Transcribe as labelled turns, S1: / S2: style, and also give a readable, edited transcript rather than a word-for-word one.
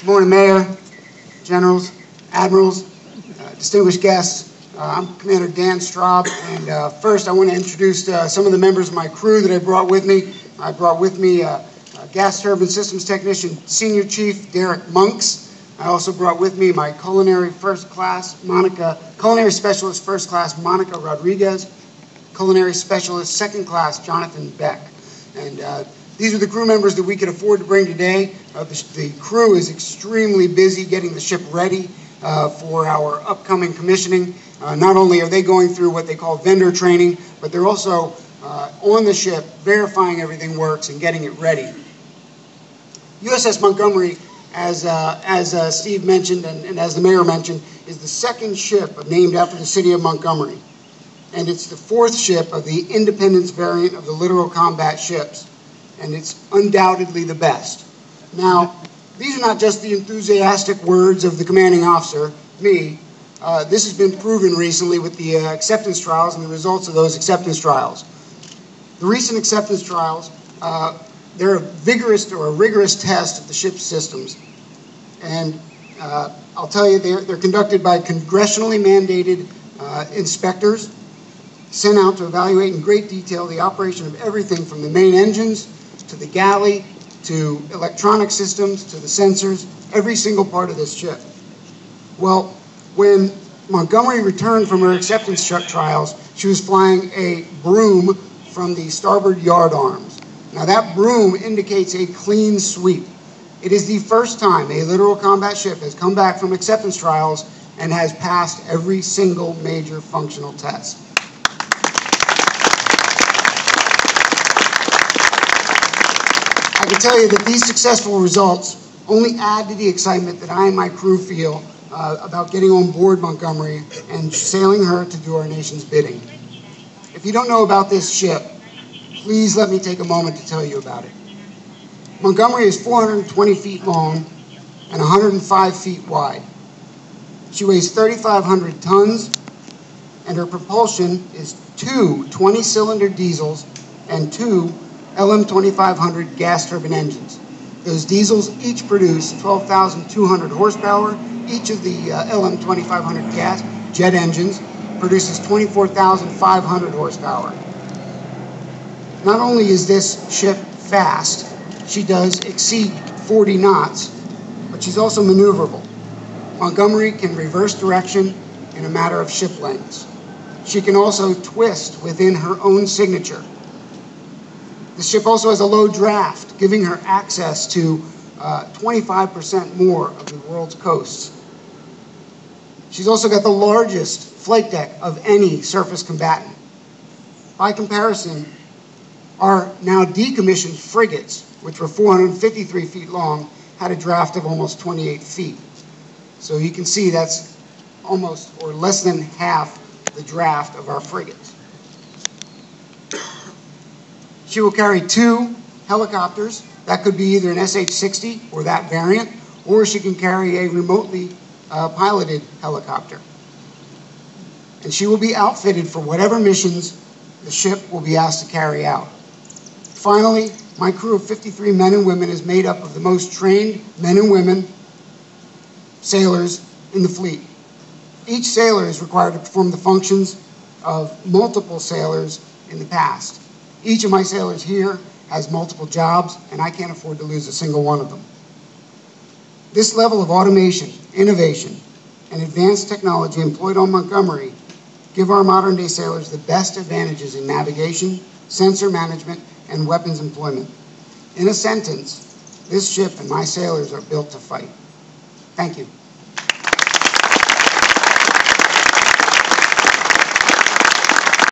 S1: Good morning, Mayor, Generals, Admirals, distinguished guests. I'm Commander Dan Straub, and first I want to introduce some of the members of my crew that I brought with me. I brought with me Gas Turbine Systems Technician Senior Chief Derek Monks. I also brought with me my Culinary Specialist First Class Monica Rodriguez, Culinary Specialist Second Class Jonathan Beck. And these are the crew members that we could afford to bring today. The crew is extremely busy getting the ship ready for our upcoming commissioning. Not only are they going through what they call vendor training, but they're also on the ship verifying everything works and getting it ready. USS Montgomery, as Steve mentioned and as the Mayor mentioned, is the second ship named after the city of Montgomery. And it's the fourth ship of the Independence variant of the littoral combat ships. And it's undoubtedly the best. Now, these are not just the enthusiastic words of the commanding officer, me. This has been proven recently with the acceptance trials and the results of those acceptance trials. The recent acceptance trials, they're a rigorous test of the ship's systems. And I'll tell you, they're conducted by congressionally mandated inspectors sent out to evaluate in great detail the operation of everything from the main engines to the galley to electronic systems to the sensors, every single part of this ship. Well, when Montgomery returned from her acceptance trials, she was flying a broom from the starboard yard arms. Now that broom indicates a clean sweep. It is the first time a littoral combat ship has come back from acceptance trials and has passed every single major functional test. I can tell you that these successful results only add to the excitement that I and my crew feel about getting on board Montgomery and sailing her to do our nation's bidding. If you don't know about this ship, please let me take a moment to tell you about it. Montgomery is 420 feet long and 105 feet wide. She weighs 3,500 tons, and her propulsion is two 20-cylinder diesels and two LM2500 gas turbine engines. Those diesels each produce 12,200 horsepower. Each of the LM2500 gas jet engines produces 24,500 horsepower. Not only is this ship fast, she does exceed 40 knots, but she's also maneuverable. Montgomery can reverse direction in a matter of ship lengths. She can also twist within her own signature. The ship also has a low draft, giving her access to 25% more of the world's coasts. She's also got the largest flight deck of any surface combatant. By comparison, our now decommissioned frigates, which were 453 feet long, had a draft of almost 28 feet. So you can see that's almost or less than half the draft of our frigates. She will carry two helicopters. That could be either an SH-60 or that variant, or she can carry a remotely piloted helicopter. And she will be outfitted for whatever missions the ship will be asked to carry out. Finally, my crew of 53 men and women is made up of the most trained men and women sailors in the fleet. Each sailor is required to perform the functions of multiple sailors in the past. Each of my sailors here has multiple jobs, and I can't afford to lose a single one of them. This level of automation, innovation, and advanced technology employed on Montgomery give our modern-day sailors the best advantages in navigation, sensor management, and weapons employment. In a sentence, this ship and my sailors are built to fight. Thank you.